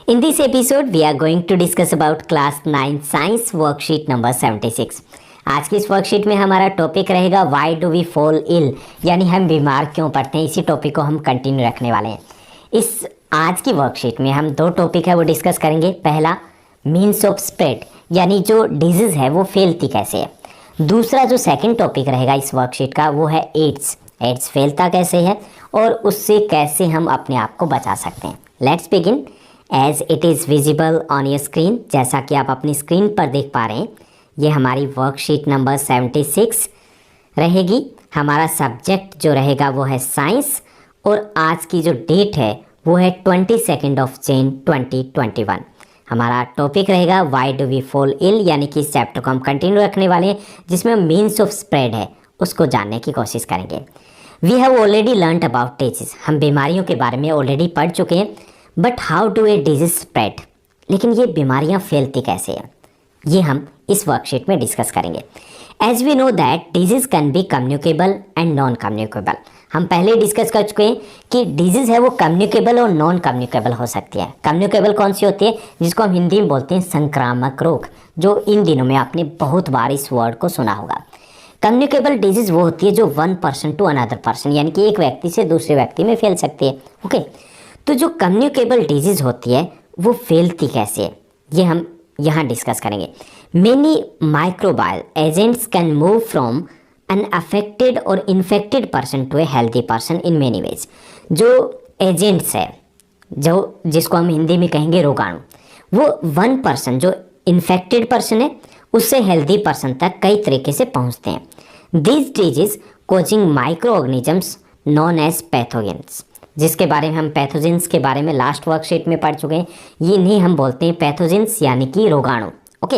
In this episode, we are going to discuss about class 9 science worksheet number 76. आज की इस worksheet में हमारा टॉपिक रहेगा Why do we fall ill, यानी हम बीमार क्यों पड़ते हैं। इसी टॉपिक को हम कंटिन्यू रखने वाले हैं। इस आज की वर्कशीट में हम दो टॉपिक है वो डिस्कस करेंगे। पहला मीन्स ऑफ स्प्रेड, यानी जो डिजीज़ है वो फैलती कैसे है। दूसरा जो सेकंड टॉपिक रहेगा इस वर्कशीट का वो है एड्स फैलता कैसे है और उससे कैसे हम अपने आप को बचा सकते हैं। Let's begin. As it is visible on your screen, जैसा कि आप अपनी स्क्रीन पर देख पा रहे हैं, ये हमारी वर्कशीट नंबर 76 रहेगी। हमारा सब्जेक्ट जो रहेगा वो है साइंस और आज की जो डेट है वो है 22 जून 2021। हमारा टॉपिक रहेगा why do we fall ill, यानी कि इस चैप्टर को हम कंटिन्यू रखने वाले हैं जिसमें मीन्स ऑफ स्प्रेड है उसको जानने की कोशिश करेंगे। We have already learn about disease, हम बीमारियों के बारे में ऑलरेडी पढ़ चुके हैं। But how do a disease spread, लेकिन ये बीमारियां फैलती कैसे हैं, ये हम इस वर्कशीट में डिस्कस करेंगे। As we know that disease can be communicable and non communicable. हम पहले ही डिस्कस कर चुके हैं कि डिजीज़ है वो कम्युनिकेबल और नॉन कम्युनिकेबल हो सकती है। कम्युनिकेबल कौन सी होती है, जिसको हम हिंदी में बोलते हैं संक्रामक रोग, जो इन दिनों में आपने बहुत बार इस वर्ड को सुना होगा। कम्युनिकेबल डिजीज़ वो होती है जो one person to another person, यानी कि एक व्यक्ति से दूसरे व्यक्ति में फैल सकती है। ओके, तो जो कम्युनिकेबल डिजीज़ होती है वो फैलती कैसे है, ये हम यहाँ डिस्कस करेंगे। Many microbial agents can move from an affected or infected person to a healthy person in many ways. जो एजेंट्स है, जो जिसको हम हिंदी में कहेंगे रोगाणु, वो वन पर्सन जो इन्फेक्टेड पर्सन है उससे हेल्दी पर्सन तक कई तरीके से पहुँचते हैं। This disease causing micro organisms known as pathogens, जिसके बारे में हम पैथोजेंस के बारे में लास्ट वर्कशीट में पढ़ चुके हैं। ये इन्हें हम बोलते हैं पैथोजेंस, यानी कि रोगाणु। ओके,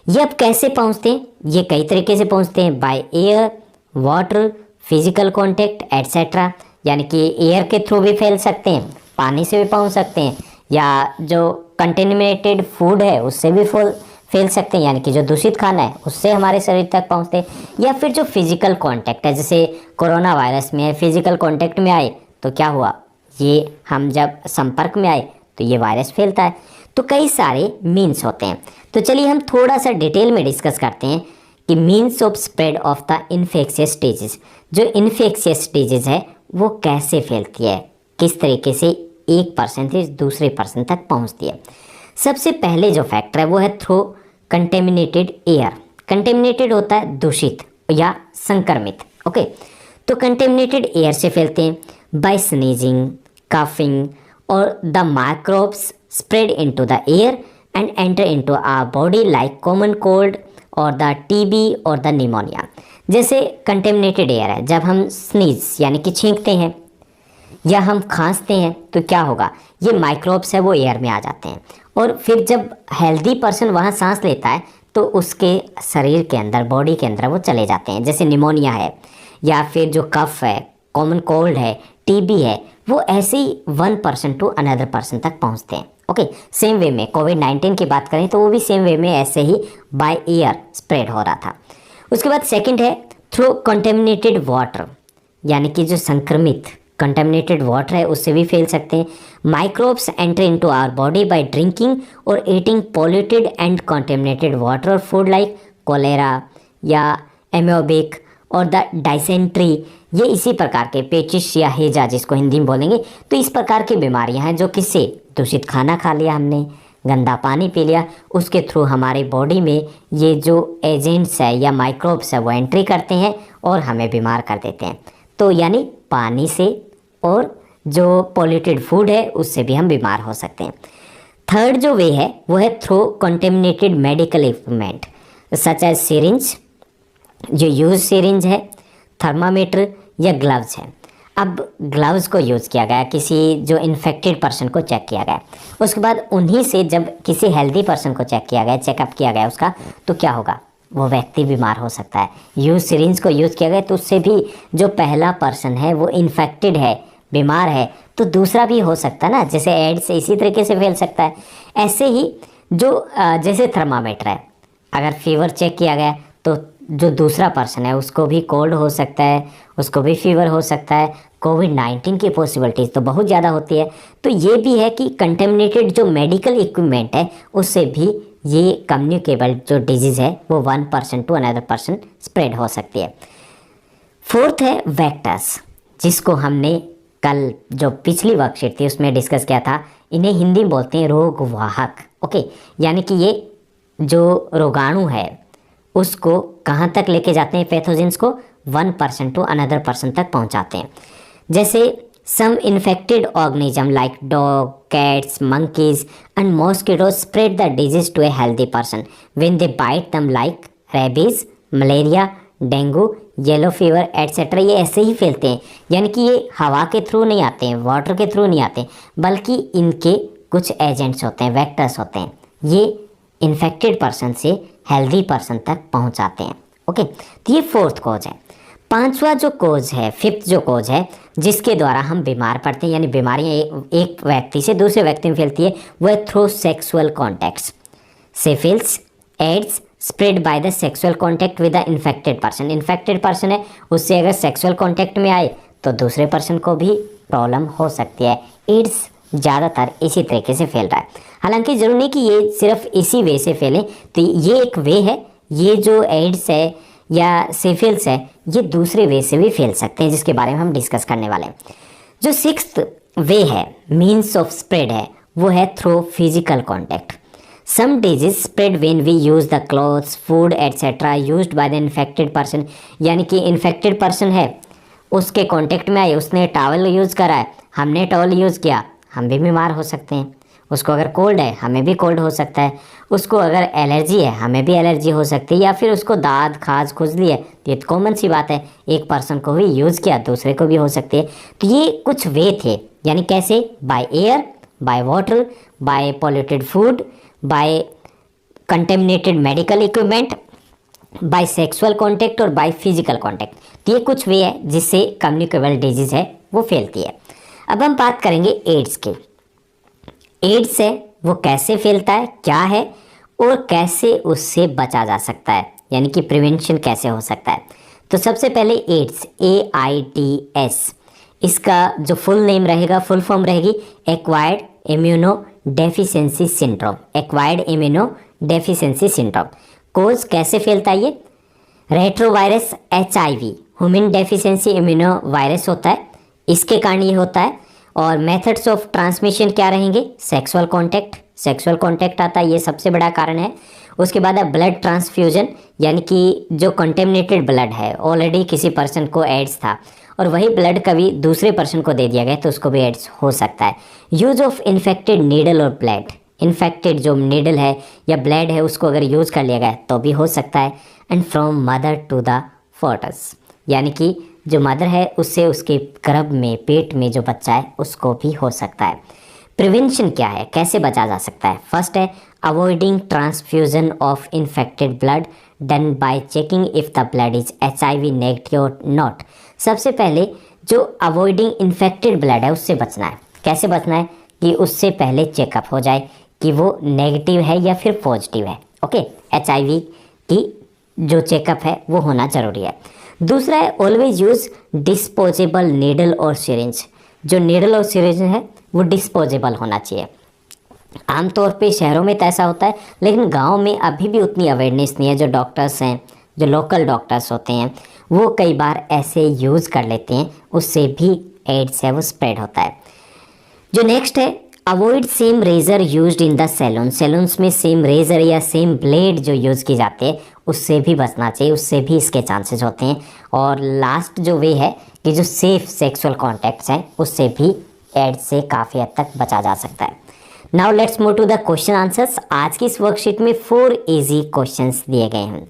ये अब कैसे पहुंचते हैं, ये कई तरीके से पहुंचते हैं। By air, water, physical contact etcetera, यानी कि एयर के थ्रू भी फैल सकते हैं, पानी से भी पहुंच सकते हैं, या जो कंटेमिनेटेड फूड है उससे भी फैल सकते हैं, यानी कि जो दूषित खाना है उससे हमारे शरीर तक पहुंचते हैं, या फिर जो फिजिकल कांटेक्ट है, जैसे कोरोना वायरस में फिजिकल कांटेक्ट में आए तो क्या हुआ, ये हम जब संपर्क में आए तो ये वायरस फैलता है। तो कई सारे मीन्स होते हैं। तो चलिए हम थोड़ा सा डिटेल में डिस्कस करते हैं कि means of spread of the infectious disease. जो इन्फेक्शियस डिजीज है वो कैसे फैलती है, किस तरीके से एक पर्सन से दूसरे पर्सन तक पहुंचती है। सबसे पहले जो फैक्टर है वो है थ्रू कंटेमिनेटेड एयर। कंटेमिनेटेड होता है दूषित या संक्रमित। ओके, तो कंटेमिनेटेड एयर से फैलते हैं बाय स्नीजिंग, कफिंग और the microbes spread into the air and enter into our body like common cold और the TB और the pneumonia। जैसे कंटेमिनेटेड एयर है, जब हम स्नीज यानी कि छींकते हैं या हम खांसते हैं तो क्या होगा, ये माइक्रोब्स है वो एयर में आ जाते हैं और फिर जब हेल्दी पर्सन वहाँ सांस लेता है तो उसके शरीर के अंदर, बॉडी के अंदर वो चले जाते हैं। जैसे निमोनिया है या फिर जो कफ है, कॉमन कोल्ड है, टीबी है, वो ऐसे ही one person to another person तक पहुँचते हैं। ओके, सेम वे में कोविड-19 की बात करें तो वो भी सेम वे में ऐसे ही बाय एयर स्प्रेड हो रहा था। उसके बाद सेकंड है थ्रू कंटेमिनेटेड वाटर, यानी कि जो संक्रमित कंटेमिनेटेड वाटर है उससे भी फैल सकते हैं। Microbes enter into our body by drinking or eating polluted and contaminated water और फूड लाइक कोलेरा या एमोबिक और द डाइसेंट्री। ये इसी प्रकार के पेचिश या हेजा जिसको हिंदी में बोलेंगे, तो इस प्रकार की बीमारियां हैं जो किससे, दूषित खाना खा लिया हमने, गंदा पानी पी लिया, उसके थ्रू हमारे बॉडी में ये जो एजेंट्स है या माइक्रोब्स है वो एंट्री करते हैं और हमें बीमार कर देते हैं। तो यानी पानी से और जो पॉल्यूटेड फूड है उससे भी हम बीमार हो सकते हैं। थर्ड जो वे है वो है through contaminated medical equipment such as syringe, जो यूज सिरिंज है, थर्मामीटर या ग्लव्स है। अब ग्लव्स को यूज़ किया गया, किसी जो इन्फेक्टेड पर्सन को चेक किया गया, उसके बाद उन्हीं से जब किसी हेल्दी पर्सन को चेक किया गया, चेकअप किया गया उसका, तो क्या होगा, वो व्यक्ति बीमार हो सकता है। यूज सिरिंज को यूज़ किया गया तो उससे भी जो पहला पर्सन है वो इन्फेक्टेड है, बीमार है, तो दूसरा भी हो सकता है ना, जैसे एड्स से इसी तरीके से फैल सकता है। ऐसे ही जो जैसे थर्मामीटर है, अगर फीवर चेक किया गया तो जो दूसरा पर्सन है उसको भी कोल्ड हो सकता है, उसको भी फीवर हो सकता है, कोविड-19 की पॉसिबिलिटीज़ तो बहुत ज़्यादा होती है। तो ये भी है कि कंटेमिनेटेड जो मेडिकल इक्विपमेंट है उससे भी ये कम्युनिकेबल जो डिजीज़ है वो one person to another person spread हो सकती है। फोर्थ है वेक्टर्स, जिसको हमने कल जो पिछली वर्कशीट थी उसमें डिस्कस किया था। इन्हें हिंदी में बोलते हैं रोगवाहक। ओके, यानी कि ये जो रोगाणु है उसको कहाँ तक लेके जाते हैं, पैथोजेंस को one person to another person तक पहुँचाते हैं। जैसे some infected organism like dog, cats, monkeys and mosquitoes spread the disease to a healthy person when they bite them like rabies, malaria, dengue, yellow fever etcetera. ये ऐसे ही फैलते हैं, यानी कि ये हवा के थ्रू नहीं आते हैं, वाटर के थ्रू नहीं आते, बल्कि इनके कुछ एजेंट्स होते हैं, वेक्टर्स होते हैं, ये इन्फेक्टेड पर्सन से हेल्दी पर्सन तक पहुंचाते हैं। ओके, तो ये फोर्थ कॉज है। पांचवा जो कोज है, फिफ्थ जो कोज है जिसके द्वारा हम बीमार पड़ते हैं, यानी बीमारियां एक व्यक्ति से दूसरे व्यक्ति में फैलती है, वह through sexual contacts. Syphilis, AIDS spread by the sexual contact with the infected person. Infected person है, उससे अगर सेक्सुअल कॉन्टैक्ट में आए तो दूसरे पर्सन को भी प्रॉब्लम हो सकती है। एड्स ज़्यादातर इसी तरीके से फैल रहा है। हालांकि ज़रूरी नहीं कि ये सिर्फ इसी वे से फैले, तो ये एक वे है। ये जो एड्स है या सिफिलिस है ये दूसरे वे से भी फैल सकते हैं, जिसके बारे में हम डिस्कस करने वाले हैं। जो सिक्स्थ वे है, मीन्स ऑफ स्प्रेड है, वो है through physical contact. Some disease spread when we use the clothes, food etcetera used by the infected person. यानी कि इन्फेक्टेड पर्सन है, उसके कॉन्टैक्ट में आए, उसने टॉवल यूज़ करा है, हमने टॉवल यूज़ किया, हम भी बीमार हो सकते हैं। उसको अगर कोल्ड है हमें भी कोल्ड हो सकता है, उसको अगर एलर्जी है हमें भी एलर्जी हो सकती है, या फिर उसको दाद खाज खुजली है, ये तो कॉमन सी बात है, एक पर्सन को भी यूज़ किया दूसरे को भी हो सकती है। तो ये कुछ वे थे, यानी कैसे, by air, by water, by polluted food, by contaminated medical equipment, by sexual contact और बाय फिजिकल कॉन्टैक्ट। तो ये कुछ वे है जिससे कम्युनिकेबल डिजीज़ है वो फैलती है। अब हम बात करेंगे एड्स की। एड्स है वो कैसे फैलता है, क्या है, और कैसे उससे बचा जा सकता है, यानी कि प्रिवेंशन कैसे हो सकता है। तो सबसे पहले एड्स, AIDS, इसका जो फुल नेम रहेगा, फुल फॉर्म रहेगी acquired immuno deficiency syndrome. Acquired immuno deficiency syndrome. Cause कैसे फैलता है, ये retrovirus HIV, human deficiency immuno virus होता है, इसके कारण ये होता है। और मेथड्स ऑफ ट्रांसमिशन क्या रहेंगे, सेक्सुअल कॉन्टैक्ट, सेक्सुअल कॉन्टैक्ट आता है, ये सबसे बड़ा कारण है। उसके बाद है ब्लड ट्रांसफ्यूजन, यानी कि जो कंटेमिनेटेड ब्लड है, ऑलरेडी किसी पर्सन को एड्स था और वही ब्लड कभी दूसरे पर्सन को दे दिया गया तो उसको भी एड्स हो सकता है। यूज ऑफ इन्फेक्टेड नीडल और ब्लड, इन्फेक्टेड जो नीडल है या ब्लड है उसको अगर यूज़ कर लिया गया तो भी हो सकता है। And from mother to the foetus, यानी कि जो मदर है उससे उसके गर्भ में, पेट में जो बच्चा है उसको भी हो सकता है। प्रिवेंशन क्या है, कैसे बचा जा सकता है। फर्स्ट है avoiding transfusion of infected blood done by checking if the blood is HIV negative और नॉट। सबसे पहले जो अवॉइडिंग इन्फेक्टेड ब्लड है उससे बचना है। कैसे बचना है कि उससे पहले चेकअप हो जाए कि वो नेगेटिव है या फिर पॉजिटिव है। ओके, HIV की जो चेकअप है वो होना ज़रूरी है। दूसरा है ऑलवेज यूज़ डिस्पोजेबल नीडल और सिरिंज। जो नीडल और सिरिंज है वो डिस्पोजेबल होना चाहिए। आमतौर पे शहरों में तो ऐसा होता है, लेकिन गांव में अभी भी उतनी अवेयरनेस नहीं है। जो डॉक्टर्स हैं, जो लोकल डॉक्टर्स होते हैं, वो कई बार ऐसे यूज़ कर लेते हैं, उससे भी एड्स है वो स्प्रेड होता है। जो नेक्स्ट है avoid same razor used in the salon. Salons में सेम रेज़र या सेम ब्लेड जो यूज़ की जाती है उससे भी बचना चाहिए, उससे भी इसके चांसेस होते हैं। और लास्ट जो वे है कि जो सेफ सेक्सुअल कॉन्टैक्ट्स हैं उससे भी एड्स से काफ़ी हद तक बचा जा सकता है। Now let's move to the question answers. आज की इस वर्कशीट में 4 इजी क्वेश्चंस दिए गए हैं।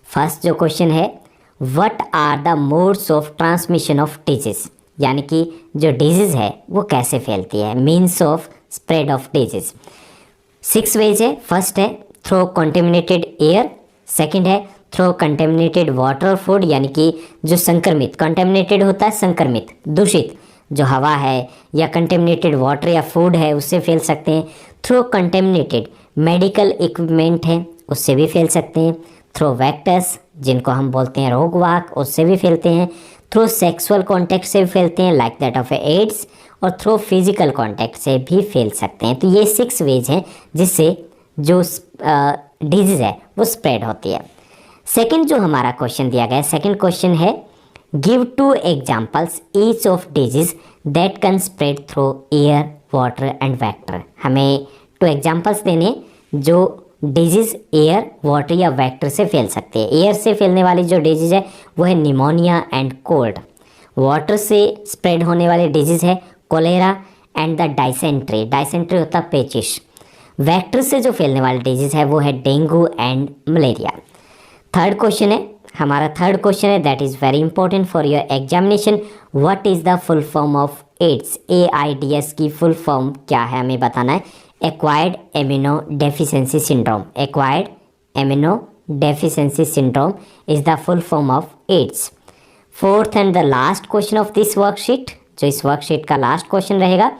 फर्स्ट जो क्वेश्चन है, what are the modes of transmission of disease, यानी कि जो डिजीज़ है वो कैसे फैलती है, means of spread of disease. 6 ways है। फर्स्ट है थ्रू कंटेमिनेटेड एयर, सेकंड है थ्रू कंटेमिनेटेड वाटर और फूड, यानी कि जो संक्रमित, कंटेमिनेटेड होता है संक्रमित, दूषित जो हवा है या कंटेमिनेटेड वाटर या फूड है उससे फैल सकते हैं। थ्रू कंटेमिनेटेड मेडिकल इक्विपमेंट है उससे भी फैल सकते हैं। थ्रू वेक्टर्स जिनको हम बोलते हैं रोगवाहक, उससे भी फैलते हैं। थ्रू सेक्सुअल कॉन्टैक्ट से भी फैलते हैं लाइक दैट ऑफ एड्स, और थ्रू फिजिकल कॉन्टैक्ट से भी फैल सकते हैं। तो ये 6 वेज हैं जिससे जो डिजीज़ है वो स्प्रेड होती है। सेकंड जो हमारा क्वेश्चन दिया गया है, सेकंड क्वेश्चन है give 2 examples each of disease that can spread through air, water and vector. हमें 2 एग्जाम्पल्स देने जो डिजीज़ एयर, वाटर या वेक्टर से फैल सकते हैं। एयर से फैलने वाली जो डिजीज़ है वो है निमोनिया एंड कोल्ड। वाटर से स्प्रेड होने वाली डिजीज़ है cholera and the dysentery. Dysentery होता है पेचिश। वेक्टर से जो फैलने वाली डिजीज़ है वो है dengue and malaria. Third question है हमारा, थर्ड क्वेश्चन है that is very important for your examination. What is the full form of AIDS? AIDS की फुल फॉर्म क्या है हमें बताना है। Acquired amino deficiency syndrome. Acquired amino deficiency syndrome is the full form of AIDS. Fourth and the last question of this worksheet, जो इस worksheet का last question रहेगा,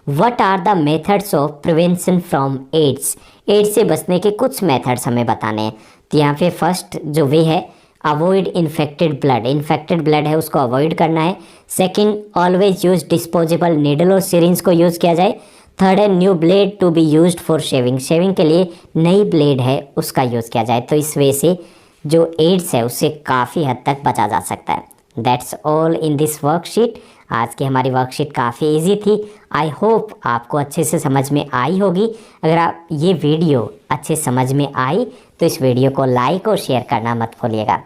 what are the methods of prevention from AIDS? AIDS से बचने के कुछ methods हमें बताने हैं। तो यहाँ पे फर्स्ट जो वे है, avoid infected blood. Infected blood है उसको अवॉइड करना है। Second, always use disposable needle और सिरिंज को यूज़ किया जाए। थर्ड है new blade to be used for shaving. Shaving के लिए नई ब्लेड है उसका यूज़ किया जाए। तो इस वे से जो एड्स है उससे काफ़ी हद तक बचा जा सकता है। That's all in this worksheet. आज की हमारी वर्कशीट काफ़ी इजी थी। आई होप आपको अच्छे से समझ में आई होगी। अगर आप ये वीडियो अच्छे समझ में आई तो इस वीडियो को लाइक और शेयर करना मत भूलिएगा।